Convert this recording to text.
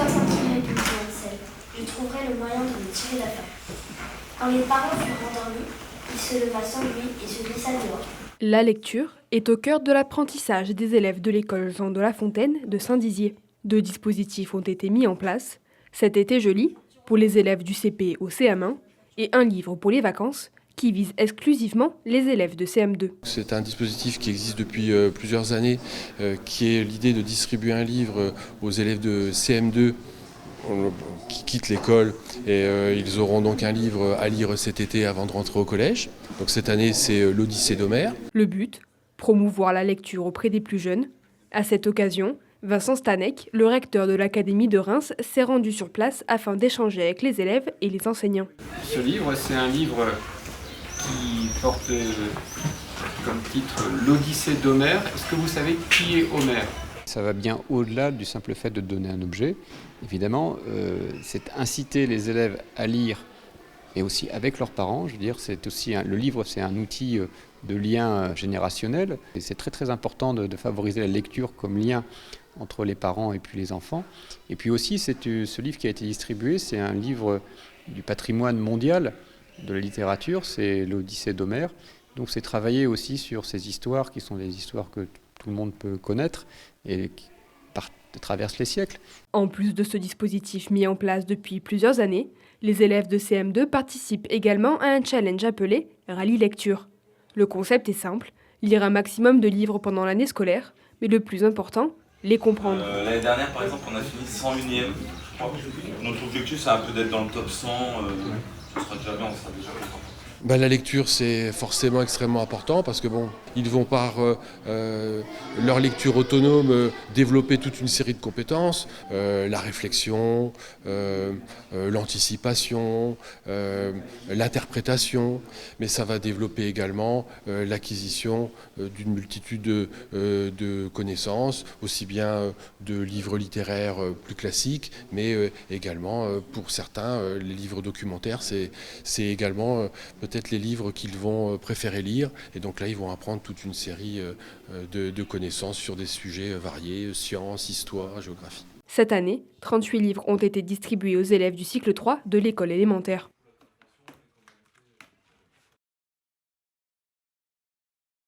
Soit quand il est d'une sel, je trouverai le moyen de me tirer d'affaire. Quand les parents furent endormis, il se leva sans lui et se glissa dehors. La lecture est au cœur de l'apprentissage des élèves de l'école Jean de La Fontaine de Saint-Dizier. 2 dispositifs ont été mis en place. Cet été, je lis, pour les élèves du CP au CM1, et un livre pour les vacances, qui vise exclusivement les élèves de CM2. C'est un dispositif qui existe depuis plusieurs années, qui est l'idée de distribuer un livre aux élèves de CM2 qui quittent l'école et ils auront donc un livre à lire cet été avant de rentrer au collège. Donc cette année, c'est l'Odyssée d'Homère. Le but, promouvoir la lecture auprès des plus jeunes. À cette occasion, Vincent Stanek, le recteur de l'Académie de Reims, s'est rendu sur place afin d'échanger avec les élèves et les enseignants. Ce livre, c'est un livre qui porte comme titre l'Odyssée d'Homère. Est-ce que vous savez qui est Homère ? Ça va bien au-delà du simple fait de donner un objet. Évidemment, c'est inciter les élèves à lire, et aussi avec leurs parents. Je veux dire, c'est aussi le livre, c'est un outil de lien générationnel. Et c'est très très important de favoriser la lecture comme lien entre les parents et puis les enfants. Et puis aussi, ce livre qui a été distribué, c'est un livre du patrimoine mondial de la littérature, c'est l'Odyssée d'Homère. Donc c'est travailler aussi sur ces histoires qui sont des histoires que tout le monde peut connaître et qui traversent les siècles. En plus de ce dispositif mis en place depuis plusieurs années, les élèves de CM2 participent également à un challenge appelé Rallye Lecture. Le concept est simple, lire un maximum de livres pendant l'année scolaire, mais le plus important, les comprendre. L'année dernière, par exemple, on a fini 101e, je crois. Notre objectif, c'est un peu d'être dans le top 100. Ce sera déjà bien, on sera déjà content. La lecture, c'est forcément extrêmement important parce que ils vont par leur lecture autonome développer toute une série de compétences, la réflexion, l'anticipation, l'interprétation, mais ça va développer également l'acquisition d'une multitude de connaissances, aussi bien de livres littéraires plus classiques, mais également pour certains, les livres documentaires, c'est également peut-être les livres qu'ils vont préférer lire. Et donc là, ils vont apprendre toute une série de connaissances sur des sujets variés, sciences, histoire, géographie. Cette année, 38 livres ont été distribués aux élèves du cycle 3 de l'école élémentaire.